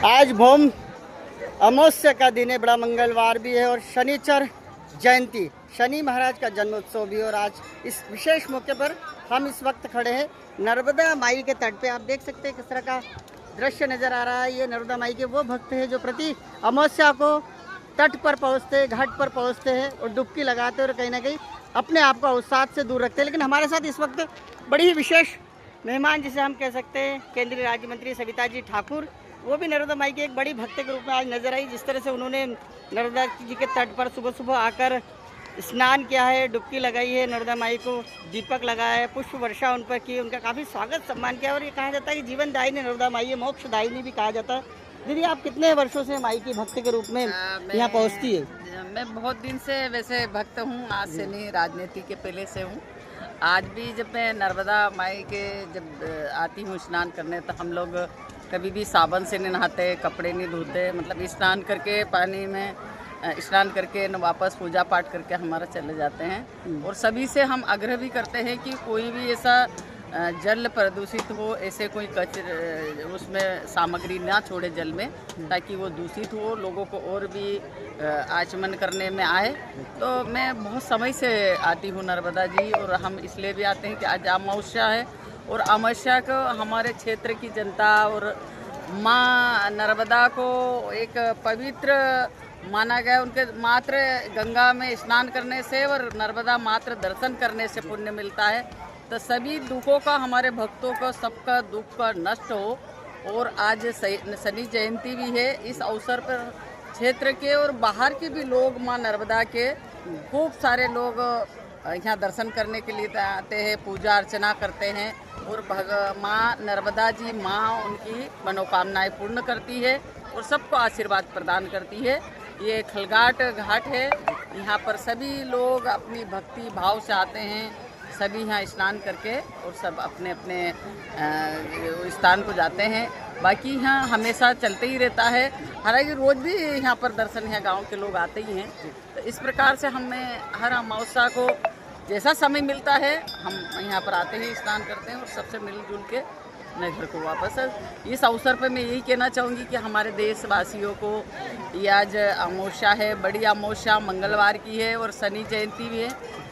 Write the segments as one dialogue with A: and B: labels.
A: आज भौम अमावस्या का दिन है, बड़ा मंगलवार भी है और शनिचर जयंती, शनि महाराज का जन्मोत्सव भी है। और आज इस विशेष मौके पर हम इस वक्त खड़े हैं नर्मदा माई के तट पे। आप देख सकते हैं किस तरह का दृश्य नज़र आ रहा है। ये नर्मदा माई के वो भक्त हैं जो प्रति अमावस्या को तट पर पहुँचते हैं, घाट पर पहुँचते हैं और डुबकी लगाते हैं और कहीं ना कहीं अपने आप को अवसाद से दूर रखते हैं। लेकिन हमारे साथ इस वक्त बड़ी ही विशेष मेहमान, जिसे हम कह सकते हैं केंद्रीय राज्य मंत्री सविता जी ठाकुर, वो भी नर्मदा माई के एक बड़ी भक्त के रूप में आज नजर आई। जिस तरह से उन्होंने नर्मदा जी के तट पर सुबह सुबह आकर स्नान किया है, डुबकी लगाई है, नर्मदा माई को दीपक लगाया है, पुष्प वर्षा उन पर की, उनका काफ़ी स्वागत सम्मान किया। और ये कहा जाता है कि जीवन दायिनी नर्मदा माई है, मोक्ष दायिनी भी कहा जाता है। दीदी, आप कितने वर्षों से माई की भक्त के रूप में यहाँ पहुँचती है?
B: मैं बहुत दिन से वैसे भक्त हूँ, आज से नहीं, राजनीति के पहले से हूँ। आज भी जब मैं नर्मदा माई के जब आती हूँ स्नान करने, तो हम लोग कभी भी साबुन से नहीं नहाते, कपड़े नहीं धोते, मतलब स्नान करके पानी में स्नान करके न वापस पूजा पाठ करके हमारा चले जाते हैं। और सभी से हम आग्रह भी करते हैं कि कोई भी ऐसा जल प्रदूषित हो, ऐसे कोई कचरे उसमें सामग्री ना छोड़े जल में, ताकि वो दूषित हो, लोगों को और भी आचमन करने में आए। तो मैं बहुत समय से आती हूँ नर्मदा जी, और हम इसलिए भी आते हैं कि आज अमावस्या है और अमावस्या को हमारे क्षेत्र की जनता और माँ नर्मदा को एक पवित्र माना गया। उनके मात्र गंगा में स्नान करने से और नर्मदा मात्र दर्शन करने से पुण्य मिलता है। तो सभी दुखों का, हमारे भक्तों का, सबका दुख का नष्ट हो। और आज शनि जयंती भी है। इस अवसर पर क्षेत्र के और बाहर के भी लोग माँ नर्मदा के खूब सारे लोग यहाँ दर्शन करने के लिए आते हैं, पूजा अर्चना करते हैं। और माँ नर्मदा जी, माँ उनकी मनोकामनाएं पूर्ण करती है और सबको आशीर्वाद प्रदान करती है। ये खलघाट घाट है, यहाँ पर सभी लोग अपनी भक्ति भाव से आते हैं, सभी यहाँ स्नान करके और सब अपने अपने स्थान को जाते हैं। बाकी यहाँ हमेशा चलते ही रहता है, हालांकि रोज़ भी यहाँ पर दर्शन यहाँ गांव के लोग आते ही हैं। तो इस प्रकार से हमें हर अमावस्या को जैसा समय मिलता है हम यहाँ पर आते हैं, स्नान करते हैं और सबसे मिलजुल के अपने घर को वापस। इस अवसर पर मैं यही कहना चाहूँगी कि हमारे देशवासियों को ये आज अमावस्या है, बड़ी अमावस्या मंगलवार की है और शनि जयंती भी है।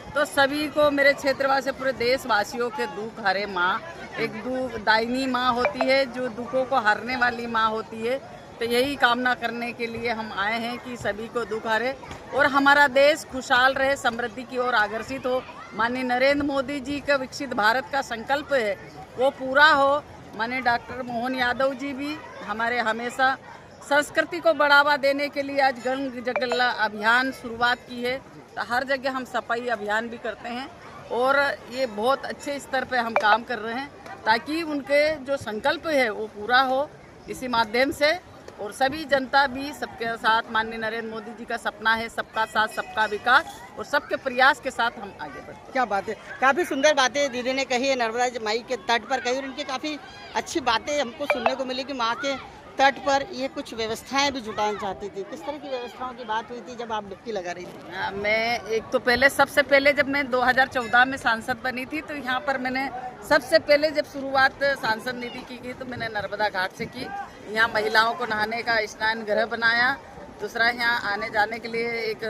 B: तो सभी को, मेरे क्षेत्रवासी, पूरे देशवासियों के दुख हरे माँ, एक दुख दायिनी माँ होती है जो दुखों को हरने वाली माँ होती है। तो यही कामना करने के लिए हम आए हैं कि सभी को दुख हरे और हमारा देश खुशहाल रहे, समृद्धि की ओर अग्रसित हो। माननीय नरेंद्र मोदी जी का विकसित भारत का संकल्प है वो पूरा हो। माननीय डॉक्टर मोहन यादव जी भी हमारे हमेशा संस्कृति को बढ़ावा देने के लिए आज गंग जगल्ला अभियान शुरुआत की है। तो हर जगह हम सफाई अभियान भी करते हैं और ये बहुत अच्छे स्तर पे हम काम कर रहे हैं ताकि उनके जो संकल्प है वो पूरा हो इसी माध्यम से। और सभी जनता भी सबके साथ, माननीय नरेंद्र मोदी जी का सपना है सबका साथ सबका विकास, और सबके प्रयास के साथ हम आगे बढ़ते।
A: क्या बात है, काफ़ी सुंदर बातें दीदी ने कही है, नर्मदा माई के तट पर कही, और इनकी काफ़ी अच्छी बातें हमको सुनने को मिली कि माँ के तट पर ये कुछ व्यवस्थाएं भी जुटाना चाहती थी। किस तरह की व्यवस्थाओं की बात हुई थी जब आप डुबकी लगा रही थी?
B: मैं एक तो पहले, सबसे पहले जब मैं 2014 में सांसद बनी थी, तो यहाँ पर मैंने सबसे पहले जब शुरुआत सांसद निधि की तो मैंने नर्मदा घाट से की। यहाँ महिलाओं को नहाने का स्नान गृह बनाया, दूसरा यहाँ आने जाने के लिए एक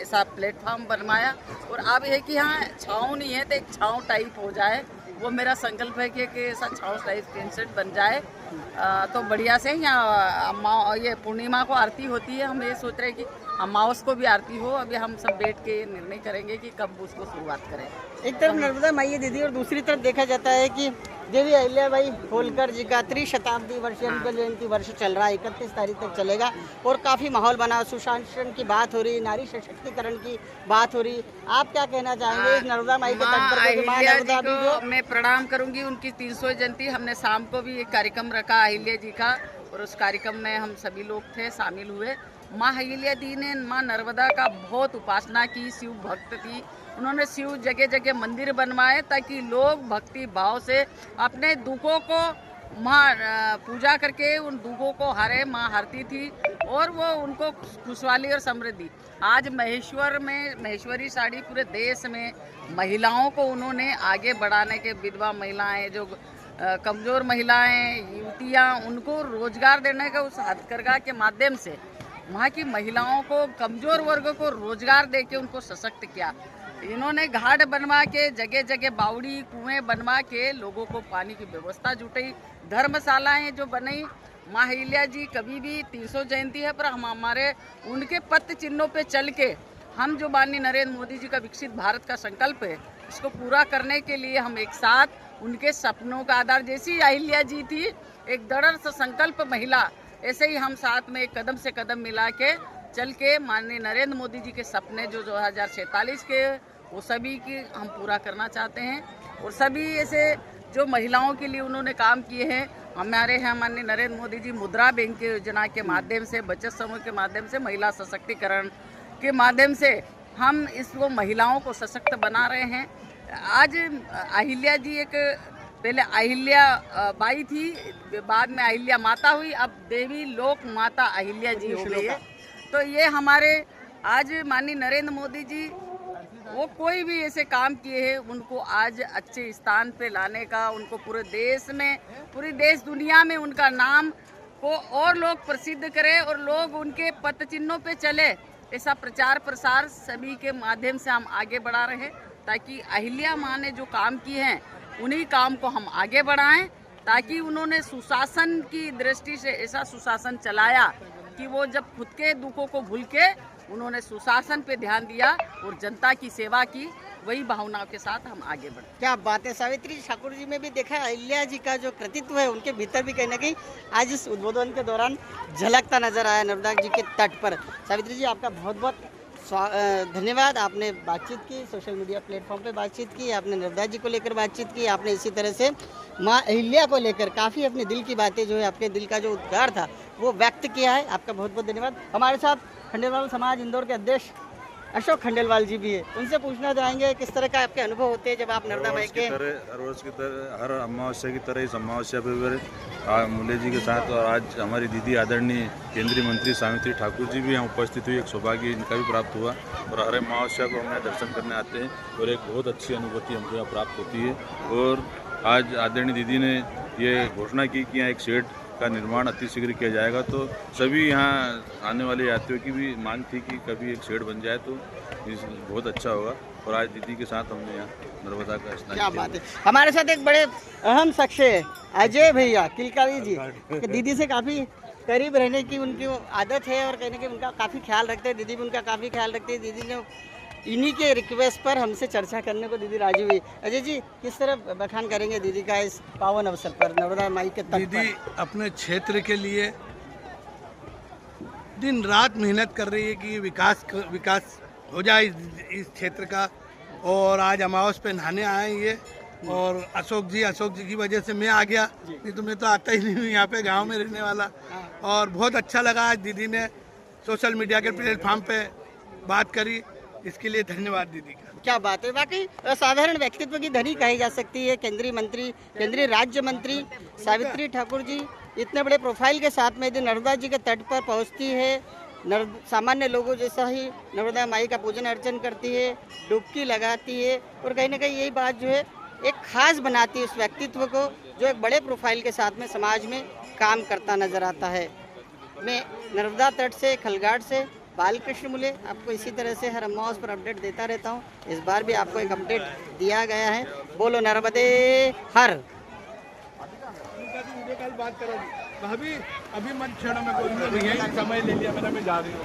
B: ऐसा प्लेटफॉर्म बनवाया। और अब है कि यहाँ छाँव नहीं है तो एक छाँव टाइप हो जाए, वो मेरा संकल्प है कि ऐसा छाँव टाइप टीन सेट बन जाए। तो बढ़िया से यहाँ ये पूर्णिमा को आरती होती है, हम ये सोच रहे हैं कि अमावस को भी आरती हो। अभी हम सब बैठ के निर्णय करेंगे कि कब उसको शुरुआत करें।
A: एक तरफ नर्मदा माई है दीदी, और दूसरी तरफ देखा जाता है कि देवी अहिल्याबाई होलकर जी का त्रिशताब्दी वर्ष जयंती वर्ष चल रहा है, 31 तारीख तक चलेगा और काफ़ी माहौल बना, सुशासन की बात हो रही, नारी सशक्तिकरण की बात हो रही। आप क्या कहना चाहेंगे इस नर्मदा माई के तट पर? माँ नर्मदा भी जो
B: मैं प्रणाम करूंगी, उनकी 300 जयंती, हमने शाम को भी एक कार्यक्रम रखा अहिल्या जी का, और उस कार्यक्रम में हम सभी लोग थे, शामिल हुए। माँ अहिल्या जी ने माँ नर्मदा का बहुत उपासना की, शिव भक्त थी। उन्होंने शिव जगह जगह मंदिर बनवाए ताकि लोग भक्ति भाव से अपने दुखों को माँ पूजा करके उन दुखों को हरे। माँ हरती थी और वो उनको खुशहाली और समृद्धि। आज महेश्वर में महेश्वरी साड़ी पूरे देश में महिलाओं को उन्होंने आगे बढ़ाने के, विधवा महिलाएं जो कमज़ोर महिलाएं, युवतियां, उनको रोजगार देने का उस हथकरघा के माध्यम से वहाँ की महिलाओं को, कमज़ोर वर्ग को रोजगार देके उनको सशक्त किया। इन्होंने घाट बनवा के, जगह जगह बावड़ी कुएं बनवा के लोगों को पानी की व्यवस्था जुटाई। धर्मशालाएं जो बनाई, माँ अहिल्या जी कभी भी 300 जयंती है पर हम हमारे उनके पत्र चिन्हों पे चल के हम जो माननीय नरेंद्र मोदी जी का विकसित भारत का संकल्प है, इसको पूरा करने के लिए हम एक साथ उनके सपनों का आधार, जैसी अहिल्या जी थी एक दृढ़ संकल्प महिला, ऐसे ही हम साथ में एक कदम से कदम मिला के चल के माननीय नरेंद्र मोदी जी के सपने जो 2046 के, वो सभी की हम पूरा करना चाहते हैं। और सभी ऐसे जो महिलाओं के लिए उन्होंने काम किए हैं, हमारे यहाँ माननीय नरेंद्र मोदी जी मुद्रा बैंक योजना के माध्यम से, बचत समूह के माध्यम से, महिला सशक्तिकरण के माध्यम से हम इसको महिलाओं को सशक्त बना रहे हैं। आज अहिल्या जी एक, पहले अहिल्या बाई थी, बाद में अहिल्या माता हुई, अब देवी लोक माता अहिल्या जी हो गई है। तो ये हमारे आज माननीय नरेंद्र मोदी जी वो कोई भी ऐसे काम किए हैं, उनको आज अच्छे स्थान पे लाने का, उनको पूरे देश में, पूरी देश दुनिया में उनका नाम को और लोग प्रसिद्ध करें और लोग उनके पद चिन्हों पे चले, ऐसा प्रचार प्रसार सभी के माध्यम से हम आगे बढ़ा रहे हैं, ताकि अहिल्या माँ ने जो काम किए हैं उन्हीं काम को हम आगे बढ़ाएं, ताकि उन्होंने सुशासन की दृष्टि से ऐसा सुशासन चलाया कि वो जब खुद के दुखों को भूल के उन्होंने सुशासन पे ध्यान दिया और जनता की सेवा की, वही भावनाओं के साथ हम आगे बढ़े।
A: क्या बात है। सावित्री ठाकुर जी में भी देखा है अहिल्या जी का जो कृतित्व है, उनके भीतर भी कहीं ना कहीं आज इस उद्बोधन के दौरान झलकता नजर आया नर्मदा जी के तट पर। सावित्री जी, आपका बहुत बहुत धन्यवाद। आपने बातचीत की, सोशल मीडिया प्लेटफॉर्म पे बातचीत की, आपने नर्मदा जी को लेकर बातचीत की, आपने इसी तरह से माँ अहिल्या को लेकर काफ़ी अपने दिल की बातें, जो है आपके दिल का जो उद्गार था वो व्यक्त किया है। आपका बहुत बहुत धन्यवाद। हमारे साथ खंडेलवाल समाज इंदौर के अध्यक्ष अशोक खंडेलवाल जी भी है, उनसे पूछना चाहेंगे किस तरह का आपके अनुभव होते हैं जब आप नर्मदा माई के
C: हर रोज की तरह, हर अमावस्या की तरह इस अमावस्या पे मुले जी के साथ, और आज हमारी दीदी आदरणीय केंद्रीय मंत्री सावित्री ठाकुर जी भी यहाँ उपस्थित हुई, एक सौभाग्य इनका भी प्राप्त हुआ। और हर अमावस्या को हम यहाँ दर्शन करने आते हैं और एक बहुत अच्छी अनुभूति हमको यहाँ प्राप्त होती है। और आज आदरणीय दीदी ने ये घोषणा की कि यहाँ एक शेड का निर्माण अतिशीघ्र किया जाएगा, तो सभी यहाँ आने वाले यात्रियों की भी मांग थी कि कभी एक शेड बन जाए तो बहुत अच्छा होगा। और आज दीदी के साथ हमने यहाँ नर्मदा का स्नान किया।
A: क्या बात है। हमारे साथ एक बड़े अहम शख्स है अजय भैया किलकारी जी, कि दीदी से काफ़ी करीब रहने की उनकी आदत है और कहने के उनका काफ़ी ख्याल रखते हैं, दीदी भी उनका काफ़ी ख्याल रखती है। दीदी ने इन्हीं के रिक्वेस्ट पर हमसे चर्चा करने को दीदी राजी हुई। अजय जी, किस तरह बखान करेंगे दीदी का इस पावन अवसर पर नर्मदा माई के तट पर?
D: दीदी अपने क्षेत्र के लिए दिन रात मेहनत कर रही है कि विकास हो जाए इस क्षेत्र का। और आज अमावस पे नहाने आए ये, और अशोक जी की वजह से मैं आ गया, नहीं तो मैं तो आता ही नहीं हूँ यहाँ पे, गांव में रहने वाला। और बहुत अच्छा लगा आज दीदी ने सोशल मीडिया के प्लेटफॉर्म पे बात करी, इसके लिए धन्यवाद दीदी का।
A: क्या बात है। वाकई असाधारण व्यक्तित्व की धनी कही जा सकती है केंद्रीय मंत्री, केंद्रीय राज्य मंत्री सावित्री ठाकुर जी इतने बड़े प्रोफाइल के साथ में यदि नर्मदा जी के तट पर पहुंचती है, सामान्य लोगों जैसा ही नर्मदा माई का पूजन अर्चन करती है, डुबकी लगाती है, और कहीं ना कहीं यही बात जो है एक खास बनाती है उस व्यक्तित्व को जो एक बड़े प्रोफाइल के साथ में समाज में काम करता नजर आता है। मैं नर्मदा तट से, खलघाट से बालकृष्ण मुले आपको इसी तरह से हर अमावस पर अपडेट देता रहता हूँ। इस बार भी आपको एक अपडेट दिया गया है। बोलो नर्मदे हर।
D: बात करोगी भाभी, अभी मत छेड़ो, मैं कोई समय ले लिया मैंने, मैं जा रही हूँ।